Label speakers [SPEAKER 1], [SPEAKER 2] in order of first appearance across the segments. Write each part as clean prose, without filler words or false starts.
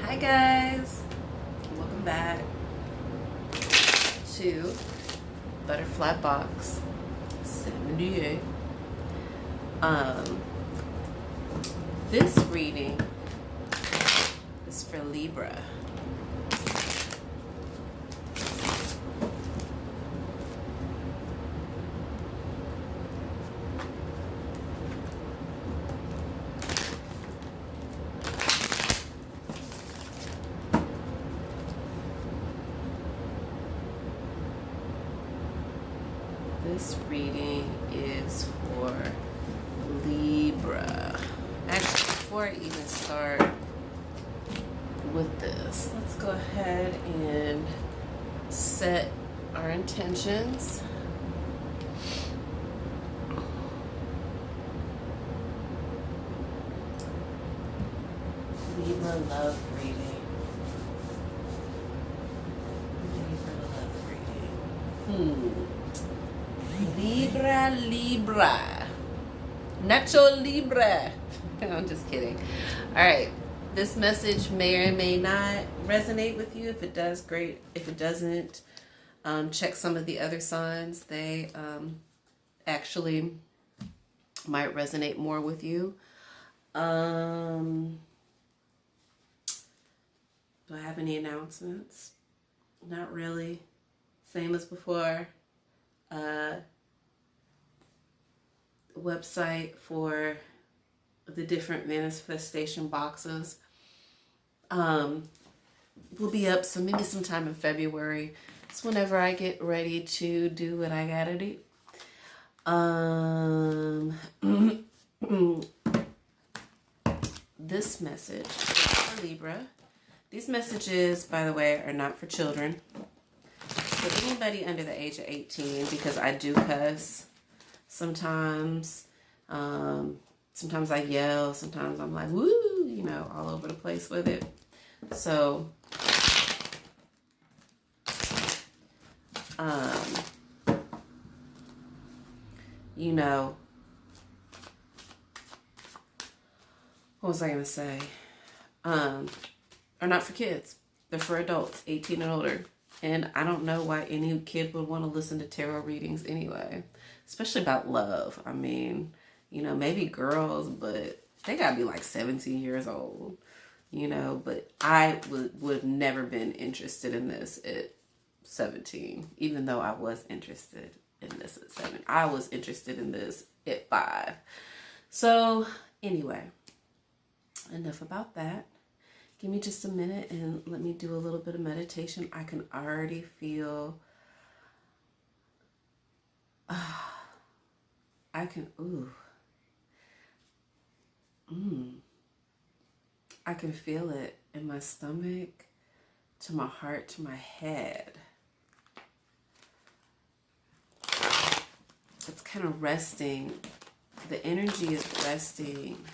[SPEAKER 1] Hi guys, welcome back to Butterfly Box 78. This reading is for Libra. This reading is for Libra. Actually, before I even start with this, let's go ahead and set our intentions. Libra love reading. Libra love reading. Libra. Nacho Libra. I'm just kidding. All right. This message may or may not resonate with you. If it does, great. If it doesn't, check some of the other signs. They actually might resonate more with you. Do I have any announcements? Not really. Same as before. Website for the different manifestation boxes will be up maybe sometime in February. It's whenever I get ready to do what I gotta do. This message is for Libra. These messages, by the way, are not for children. So anybody under the age of 18, because I do cuss sometimes. Sometimes I yell. Sometimes I'm like, woo, you know, all over the place with it. So, you know, what was I going to say? Are not for kids. They're for adults, 18 and older. And I don't know why any kid would want to listen to tarot readings anyway, especially about love. I mean, you know, maybe girls, but they gotta be like 17 years old, you know, but I would have never been interested in this at 17, even though I was interested in this at 7. I was interested in this at 5. So anyway, enough about that. Give me just a minute and let me do a little bit of meditation. I can already feel, I can feel it in my stomach, to my heart, to my head. It's kind of resting. The energy is resting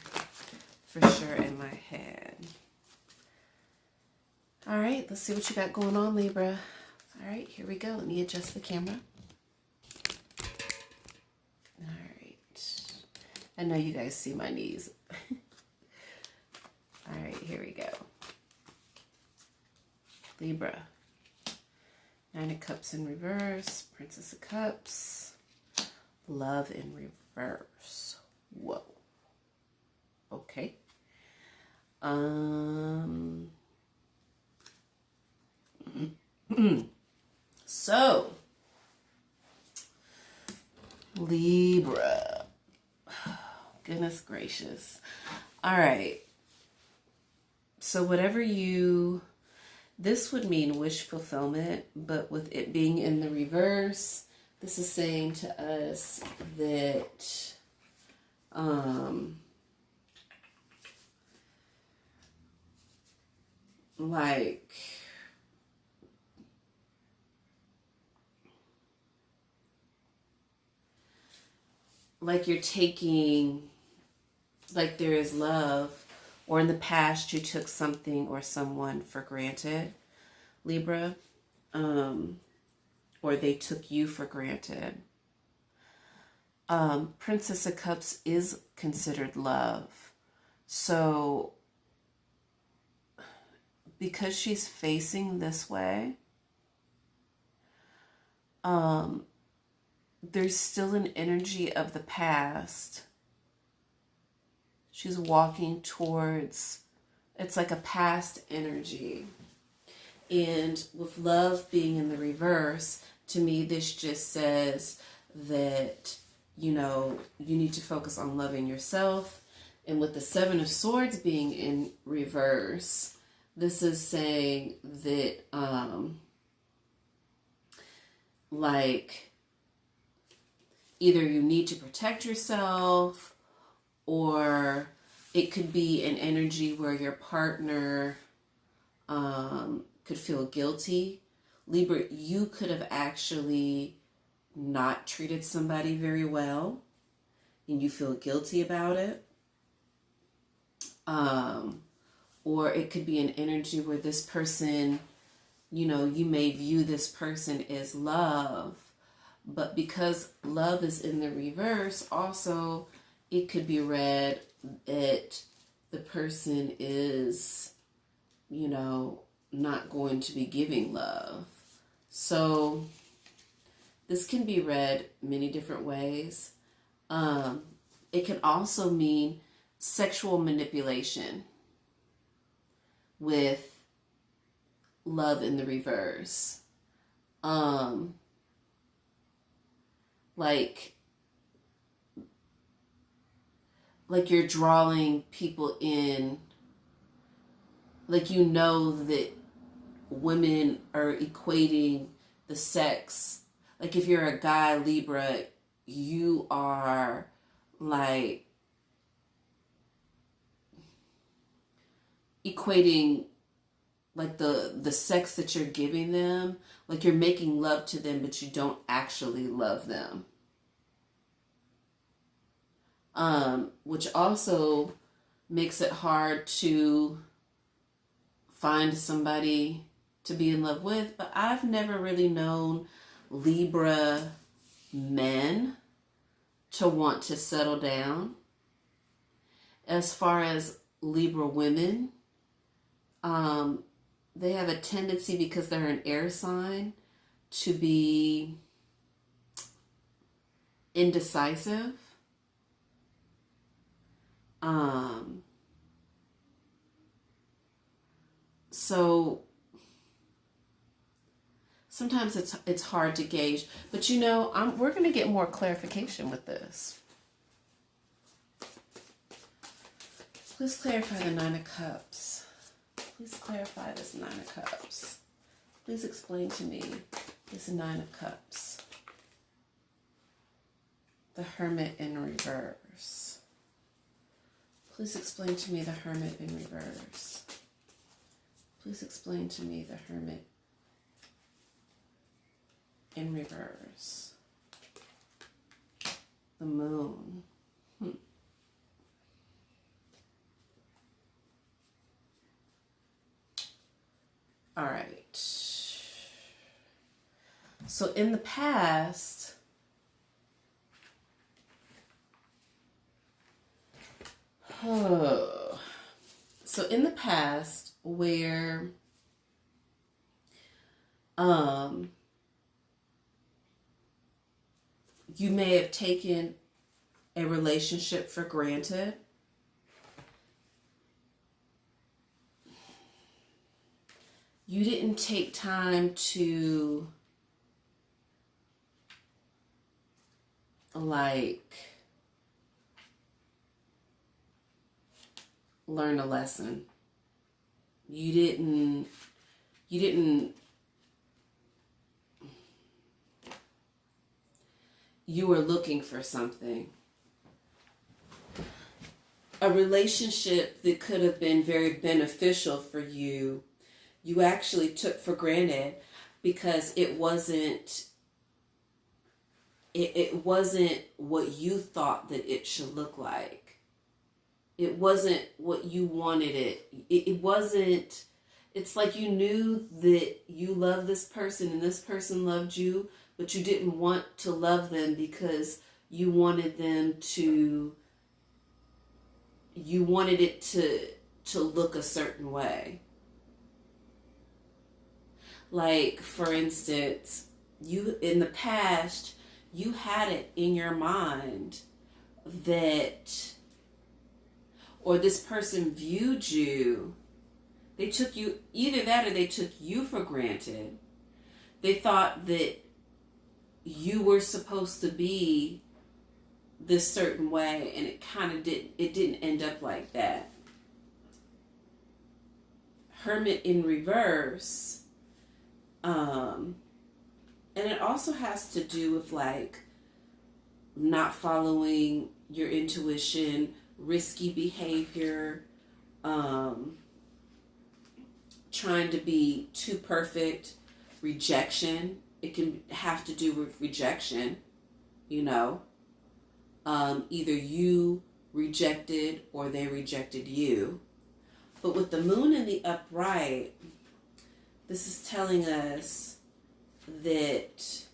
[SPEAKER 1] for sure in my head. All right, let's see what you got going on, Libra. All right, here we go. Let me adjust the camera. All right. I know you guys see my knees. All right, here we go. Libra. 9 of Cups in reverse. Princess of Cups. Love in reverse. Whoa. Okay. So, Libra. Goodness gracious. All right. So whatever this would mean wish fulfillment, but with it being in the reverse, this is saying to us that, like you're taking, like there is love, or in the past you took something or someone for granted, Libra, or they took you for granted. Princess of Cups is considered love. So because she's facing this way, there's still an energy of the past. She's walking towards, it's like a past energy. And with love being in the reverse, to me, this just says that, you know, you need to focus on loving yourself. And with the Seven of Swords being in reverse, this is saying that, like, either you need to protect yourself, or it could be an energy where your partner could feel guilty. Libra, you could have actually not treated somebody very well and you feel guilty about it. Or it could be an energy where this person, you know, you may view this person as love, but because love is in the reverse, also it could be read that the person is, you know, not going to be giving love. So this can be read many different ways. It can also mean sexual manipulation with love in the reverse. Like you're drawing people in, like, you know that women are equating the sex. Like, if you're a guy, Libra, you are like equating like the sex that you're giving them, like you're making love to them, but you don't actually love them. Which also makes it hard to find somebody to be in love with. But I've never really known Libra men to want to settle down. As far as Libra women, they have a tendency, because they're an air sign, to be indecisive. So sometimes it's hard to gauge, but you know, we're going to get more clarification with this. Please clarify the Nine of Cups. Please clarify this Nine of Cups. Please explain to me this Nine of Cups. The Hermit in reverse. Please explain to me the Hermit in reverse. Please explain to me the Hermit in reverse. The Moon. All right. So in the past, where you may have taken a relationship for granted, you didn't take time to learn a lesson. You didn't you were looking for something. A relationship that could have been very beneficial for you, you actually took for granted because it wasn't what you thought that it should look like. It wasn't what you wanted it wasn't. It's like you knew that you loved this person and this person loved you, but you didn't want to love them because you wanted them to, you wanted it to look a certain way. Like, for instance, you in the past, you had it in your mind that, or this person viewed you, they took you, either that or they took you for granted. They thought that you were supposed to be this certain way, and it didn't end up like that. Hermit in reverse, and it also has to do with like not following your intuition, risky behavior, trying to be too perfect, rejection. It can have to do with rejection, you know. Either you rejected or they rejected you. But with the moon in the upright, this is telling us that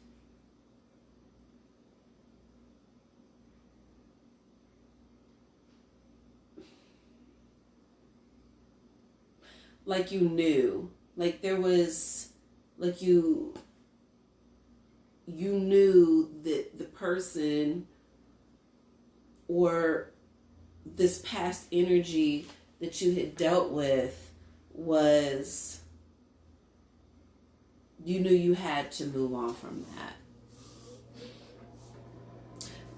[SPEAKER 1] like you knew, like there was, like you knew that the person or this past energy that you had dealt with was, you knew you had to move on from that.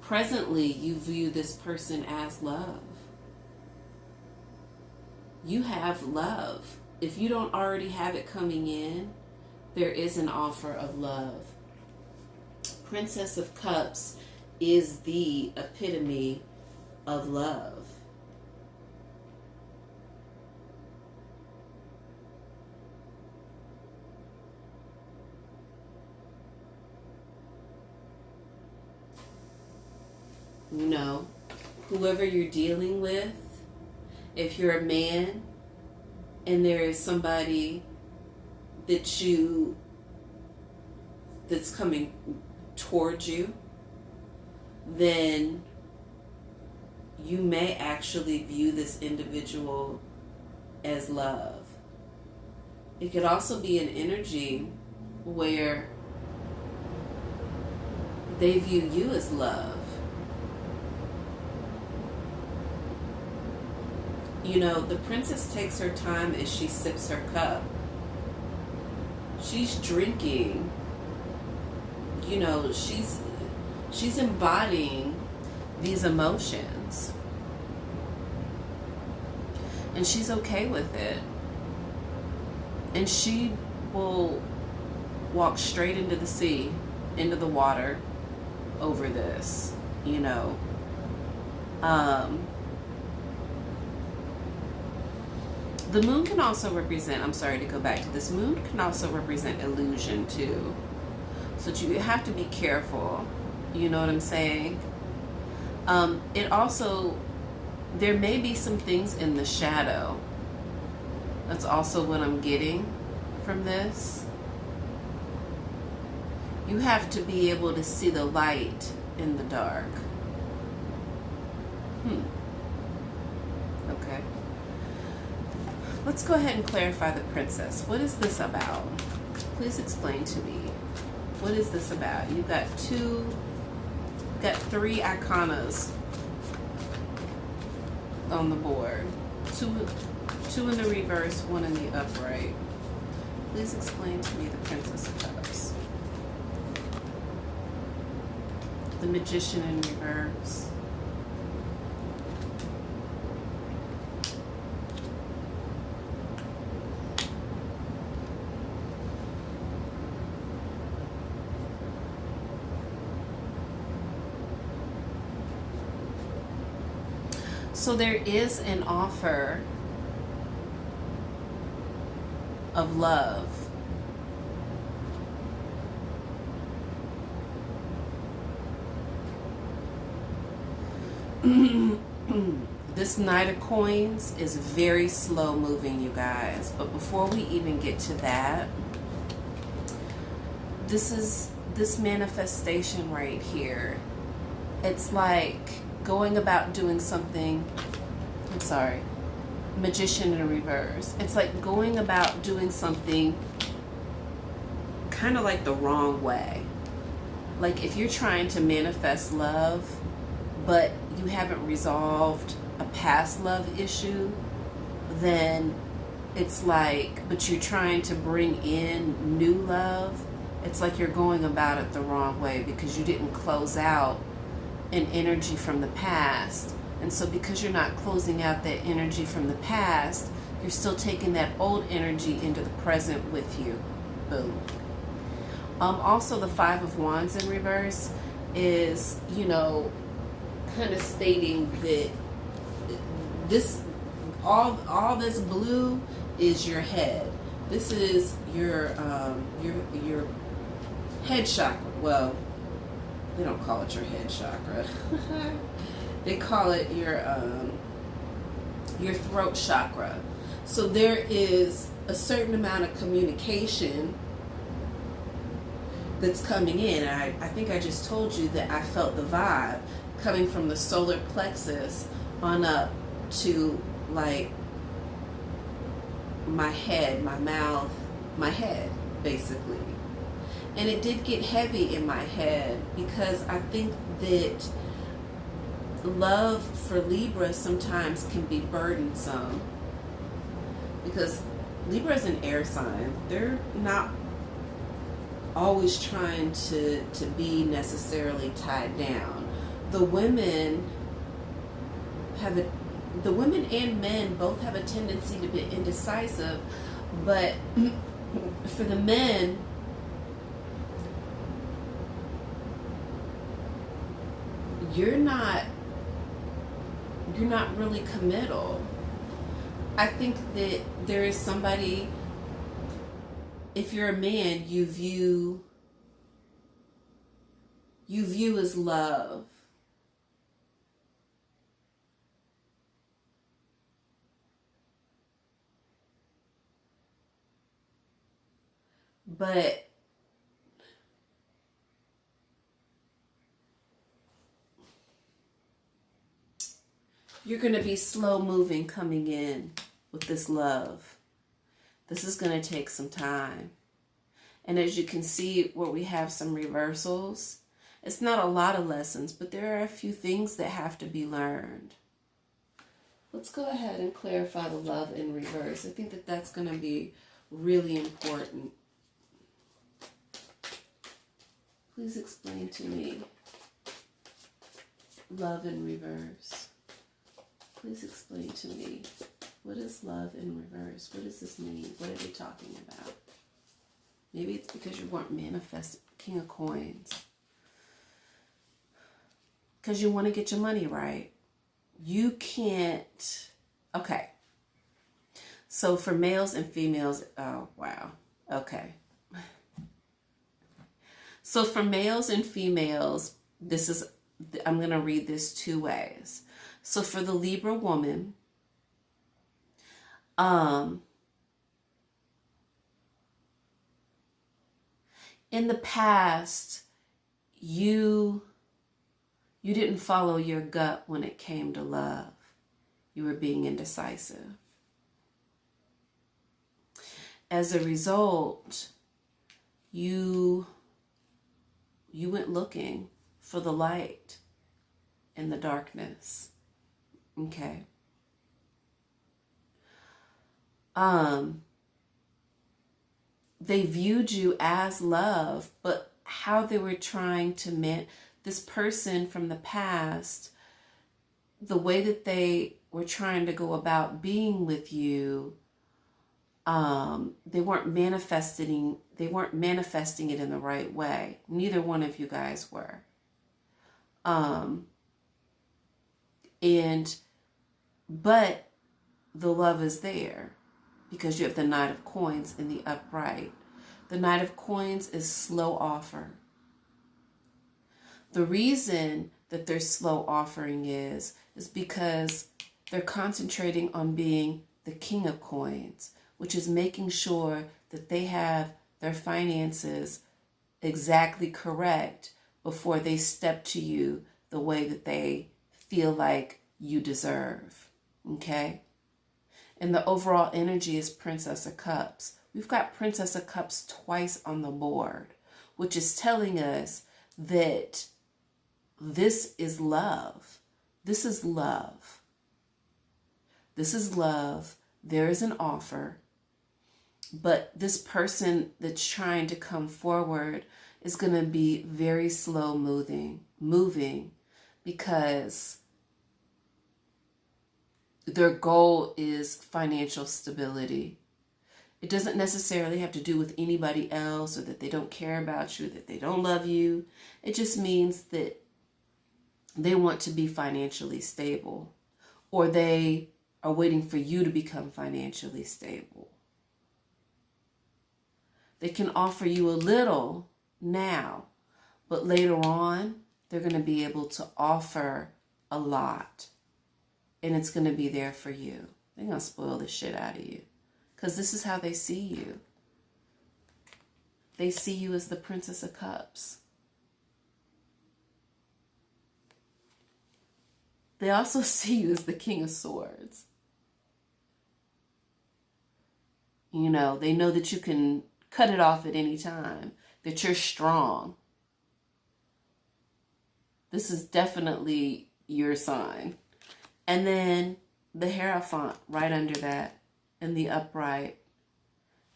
[SPEAKER 1] Presently, you view this person as love. You have love. If you don't already have it coming in, there is an offer of love. Princess of Cups is the epitome of love. You know, whoever you're dealing with, if you're a man and there is somebody that's coming towards you, then you may actually view this individual as love. It could also be an energy where they view you as love. You know, the princess takes her time as she sips her cup. She's drinking. You know, she's embodying these emotions. And she's okay with it. And she will walk straight into the sea, into the water, over this, you know. The moon can also represent, I'm sorry to go back to this, moon can also represent illusion too. So you have to be careful, you know what I'm saying? It also, there may be some things in the shadow. That's also what I'm getting from this. You have to be able to see the light in the dark. Okay. Let's go ahead and clarify the princess. What is this about? Please explain to me. What is this about? You've got three iconas on the board. Two in the reverse, one in the upright. Please explain to me the Princess of Cups. The Magician in reverse. So there is an offer of love. This Knight of Coins is very slow moving, you guys. But before we even get to that, this manifestation right here. It's like going about doing something, I'm sorry, Magician in reverse. It's like going about doing something kind of like the wrong way. Like if you're trying to manifest love, but you haven't resolved a past love issue, then it's like, but you're trying to bring in new love. It's like you're going about it the wrong way because you didn't close out an energy from the past. And so because you're not closing out that energy from the past, you're still taking that old energy into the present with you. Boom. Also, the Five of Wands in reverse is, you know, kind of stating that this, all this blue is your head. This is your head chakra. Well, they don't call it your head chakra. They call it your throat chakra. So there is a certain amount of communication that's coming in. I think I just told you that I felt the vibe coming from the solar plexus on up to like my head, my mouth, my head, basically. And it did get heavy in my head because I think that love for Libra sometimes can be burdensome, because Libra is an air sign. They're not always trying to be necessarily tied down. The women and men both have a tendency to be indecisive, but for the men, you're not really committal. I think that there is somebody, if you're a man, you view as love. But you're going to be slow moving coming in with this love. This is going to take some time. And as you can see where we have some reversals, it's not a lot of lessons, but there are a few things that have to be learned. Let's go ahead and clarify the love in reverse. I think that that's going to be really important. Please explain to me love in reverse. Please explain to me, what is love in reverse? What does this mean? What are they talking about? Maybe it's because you weren't manifesting King of Coins. Because you want to get your money right. You can't. Okay. So for males and females, oh, wow. Okay. So for males and females, this is, I'm going to read this two ways. So for the Libra woman, in the past, you didn't follow your gut when it came to love. You were being indecisive. As a result, you went looking for the light in the darkness. Okay. They viewed you as love, but how they were trying to this person from the past, the way that they were trying to go about being with you, they weren't manifesting it in the right way. Neither one of you guys were. But the love is there because you have the Knight of Coins in the upright. The Knight of Coins is slow offer. The reason that they're slow offering is because they're concentrating on being the King of Coins, which is making sure that they have their finances exactly correct before they step to you the way that they feel like you deserve. Okay? And the overall energy is Princess of Cups, We've got Princess of Cups twice on the board, which is telling us that this is love. This is love. This is love. There is an offer. But this person that's trying to come forward is going to be very slow moving because their goal is financial stability. It doesn't necessarily have to do with anybody else, or that they don't care about you, that they don't love you. It just means that they want to be financially stable, or they are waiting for you to become financially stable. They can offer you a little now, but later on, they're going to be able to offer a lot, and it's going to be there for you. They're going to spoil the shit out of you. Because this is how they see you. They see you as the Princess of Cups. They also see you as the King of Swords. You know, they know that you can cut it off at any time, that you're strong. This is definitely your sign. And then the Hierophant right under that. And the upright,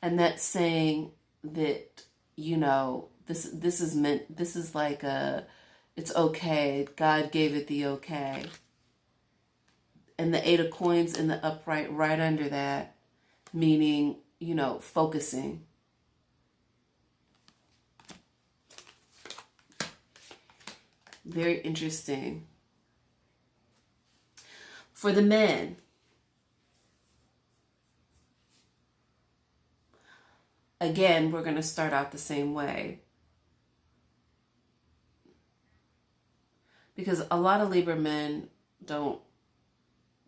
[SPEAKER 1] and that's saying that, you know, this is meant, this is like it's okay, God gave it the okay. And the 8 of coins in the upright right under that, meaning, you know, focusing. Very interesting. For the men, again, we're going to start out the same way. Because a lot of Libra men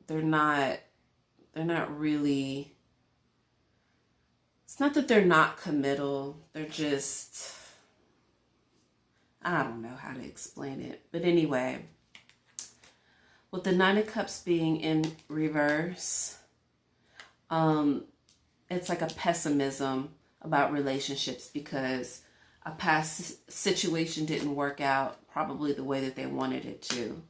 [SPEAKER 1] they're not really, it's not that they're not committal. They're just, I don't know how to explain it. But anyway, with the 9 of Cups being in reverse, it's like a pessimism about relationships because a past situation didn't work out probably the way that they wanted it to.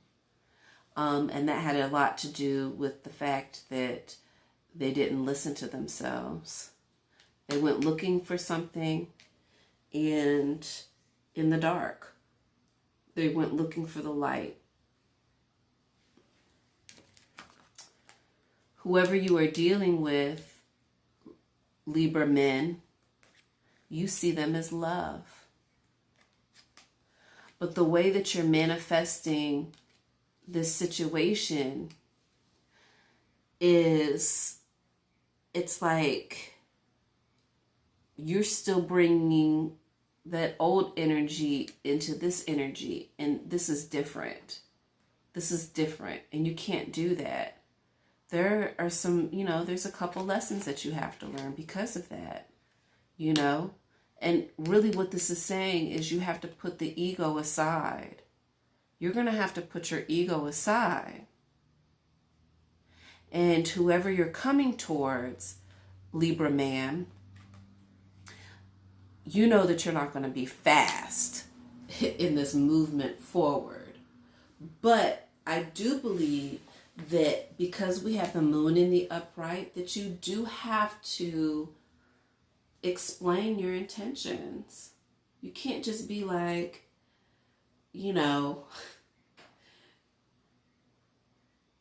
[SPEAKER 1] And that had a lot to do with the fact that they didn't listen to themselves. They went looking for something and in the dark. They went looking for the light. Whoever you are dealing with, Libra men, you see them as love. But the way that you're manifesting this situation is, it's like you're still bringing that old energy into this energy, and this is different. This is different, and you can't do that. There are some, you know, there's a couple lessons that you have to learn because of that, you know. And really what this is saying is you have to put the ego aside. You're going to have to put your ego aside. And whoever you're coming towards, Libra man, you know that you're not going to be fast in this movement forward. But I do believe that because we have the moon in the upright, that you do have to explain your intentions. You can't just be like, you know,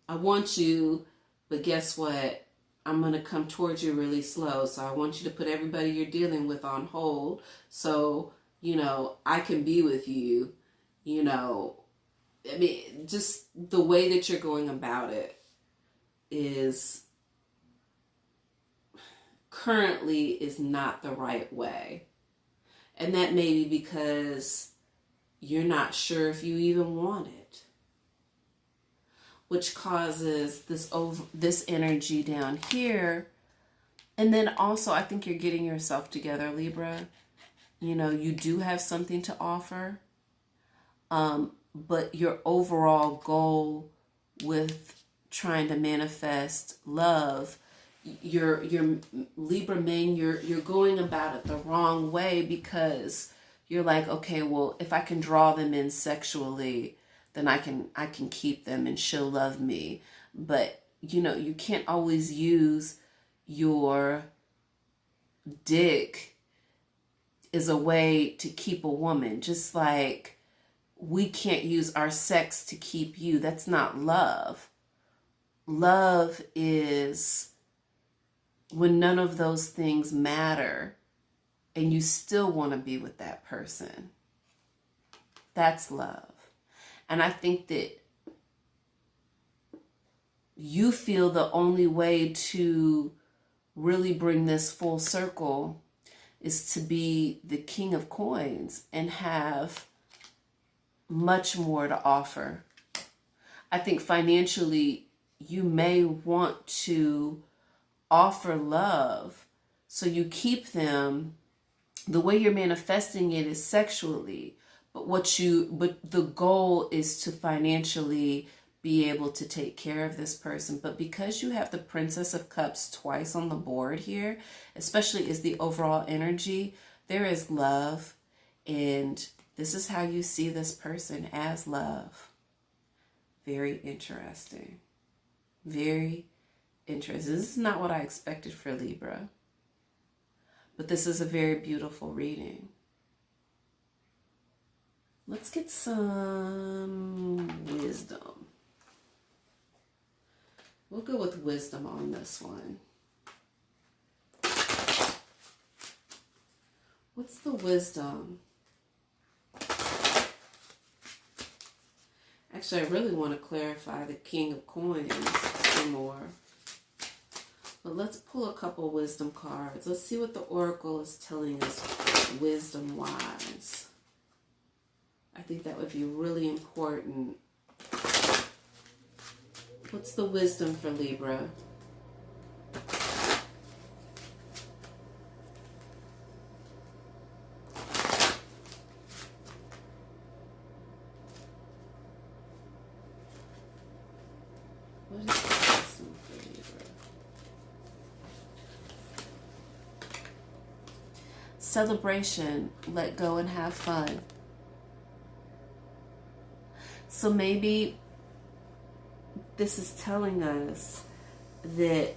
[SPEAKER 1] I want you, but guess what? I'm going to come towards you really slow. So I want you to put everybody you're dealing with on hold. So, you know, I can be with you, you know. I mean, just the way that you're going about it is currently is not the right way. And that may be because you're not sure if you even want it, which causes this energy down here. And then also, I think you're getting yourself together, Libra. You know, you do have something to offer. But your overall goal with trying to manifest love, you're Libra men, you're going about it the wrong way, because you're like, okay, well, if I can draw them in sexually, then I can keep them and she'll love me. But you can't always use your dick as a way to keep a woman. Just like we can't use our sex to keep you. That's not love. Love is when none of those things matter and you still want to be with that person. That's love. And I think that you feel the only way to really bring this full circle is to be the king of coins and have much more to offer. I think financially you may want to offer love so you keep them. The way you're manifesting it is sexually, but the goal is to financially be able to take care of this person. But because you have the Princess of Cups twice on the board here, especially is the overall energy, there is love, and this is how you see this person, as love. Very interesting. Very interesting. This is not what I expected for Libra, but this is a very beautiful reading. Let's get some wisdom. We'll go with wisdom on this one. What's the wisdom? Actually, I really want to clarify the King of Coins some more. But let's pull a couple wisdom cards. Let's see what the Oracle is telling us wisdom-wise. I think that would be really important. What's the wisdom for Libra? What is the wisdom for Libra? Celebration, let go and have fun. So maybe this is telling us that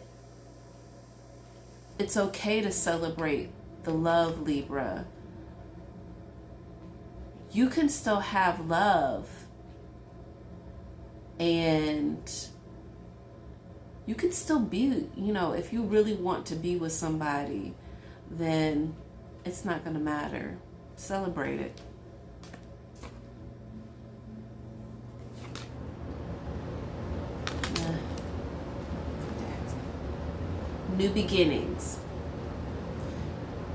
[SPEAKER 1] it's okay to celebrate the love, Libra. You can still have love, and you can still be, if you really want to be with somebody, then it's not going to matter. Celebrate it. New beginnings.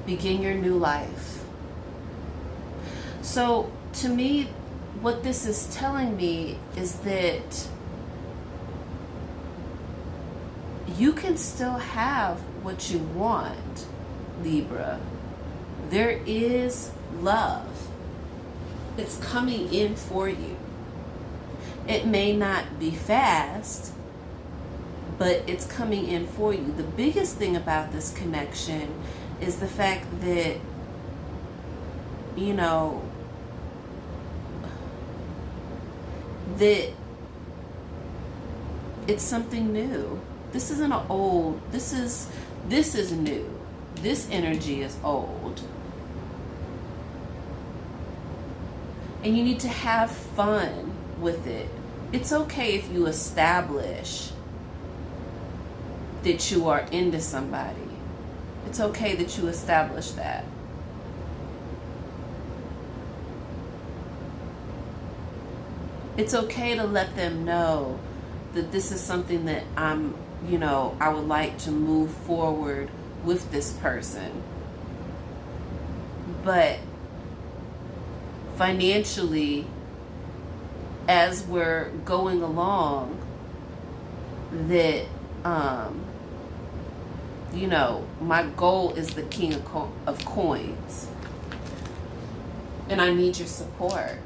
[SPEAKER 1] Begin your new life. So to me, what this is telling me is that you can still have what you want, Libra. There is love. It's coming in for you. It may not be fast, but it's coming in for you. The biggest thing about this connection is the fact that, that it's something new. This isn't an old, this is new. This energy is old. And you need to have fun with it. It's okay if you establish that you are into somebody. It's okay that you establish that. It's okay to let them know that this is something that I would like to move forward with this person. But financially, as we're going along, that my goal is the King of Coins, and I need your support.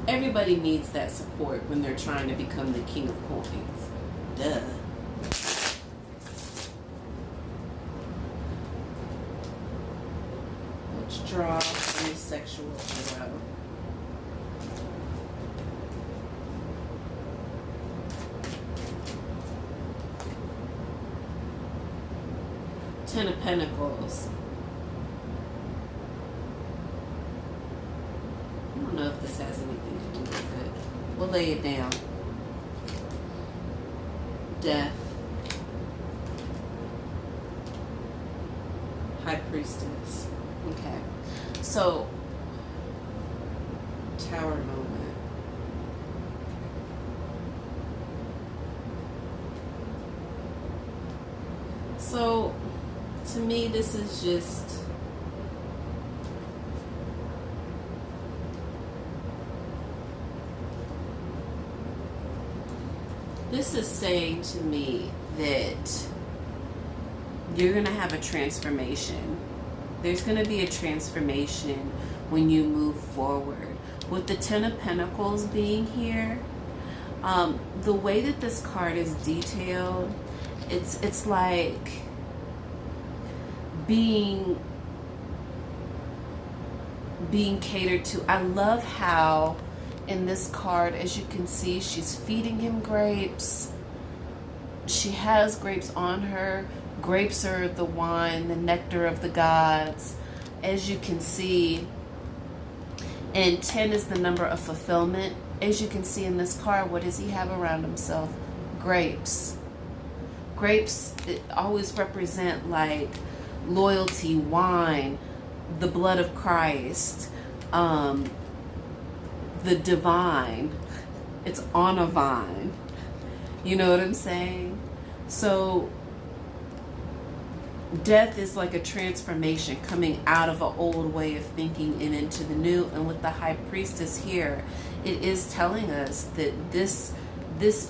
[SPEAKER 1] Everybody needs that support when they're trying to become the King of Coins. Duh. Let's draw from the sexual tarot. Ten of Pentacles. I don't know if this has anything to do with it. We'll lay it down. Death. High Priestess. Okay. So, Tower moment. So, to me, this is just saying to me that you're going to have a transformation. There's going to be a transformation when you move forward. With the Ten of Pentacles being here, the way that this card is detailed, it's like being catered to. I love how in this card, as you can see, she's feeding him grapes. She has grapes on her. Grapes are the wine, the nectar of the gods, as you can see. And 10 is the number of fulfillment. As you can see in this card, what does he have around himself? Grapes. Grapes always represent like loyalty, wine, the blood of Christ, the divine. It's on a vine. You know what I'm saying? So death is like a transformation coming out of an old way of thinking and into the new. And with the High Priestess here, it is telling us that this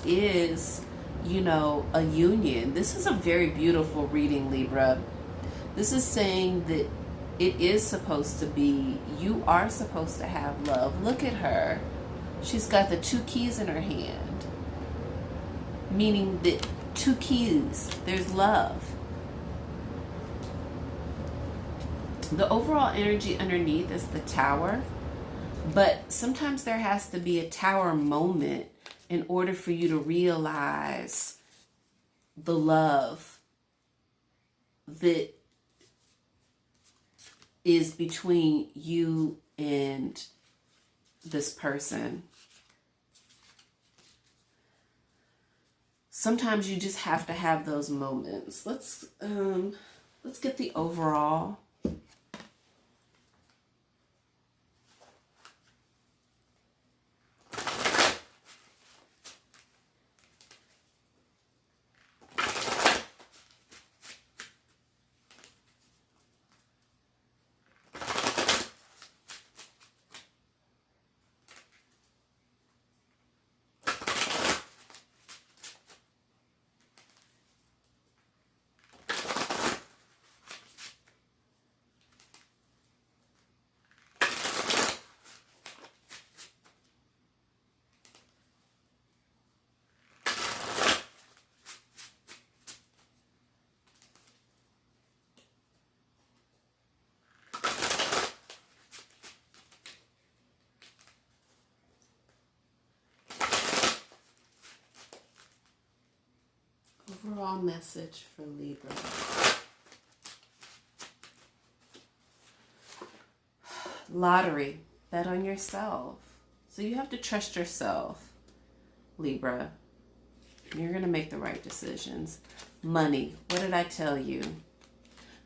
[SPEAKER 1] is, you know, a union. This is a very beautiful reading, Libra. This is saying that it is supposed to be, you are supposed to have love. Look at her. She's got the 2 keys in her hand, meaning that 2 keys, there's love. The overall energy underneath is the Tower, but sometimes there has to be a Tower moment in order for you to realize the love that is between you and this person. Sometimes you just have to have those moments. Let's get the overall. Overall message for Libra. Lottery. Bet on yourself. So you have to trust yourself, Libra. You're going to make the right decisions. Money. What did I tell you?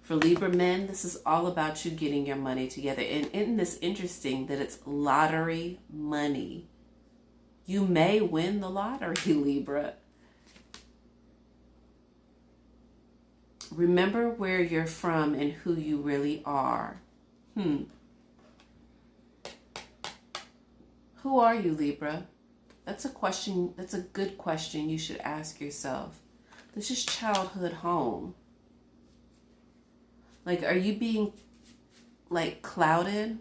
[SPEAKER 1] For Libra men, this is all about you getting your money together. And isn't this interesting that it's lottery money? You may win the lottery, Libra. Remember where you're from and who you really are. Who are you, Libra? That's a question. That's a good question you should ask yourself. This is childhood home. Like, are you being, like, clouded?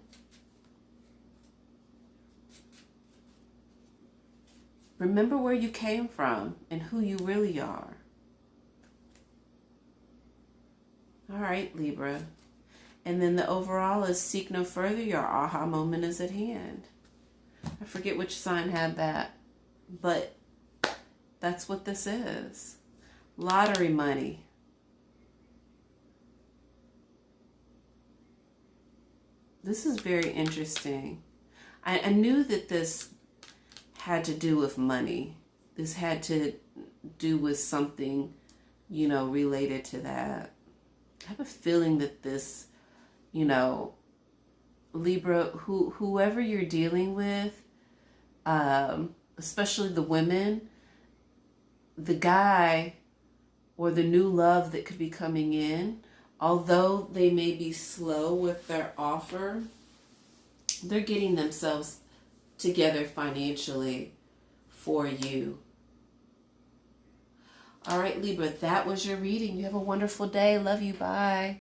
[SPEAKER 1] Remember where you came from and who you really are. All right, Libra. And then the overall is seek no further, your aha moment is at hand. I forget which sign had that, but that's what this is. Lottery money. This is very interesting. I knew that this had to do with money. This had to do with something, you know, related to that. I have a feeling that this, you know, Libra, whoever you're dealing with, especially the women, the guy or the new love that could be coming in, although they may be slow with their offer, they're getting themselves together financially for you. All right, Libra, that was your reading. You have a wonderful day. Love you. Bye.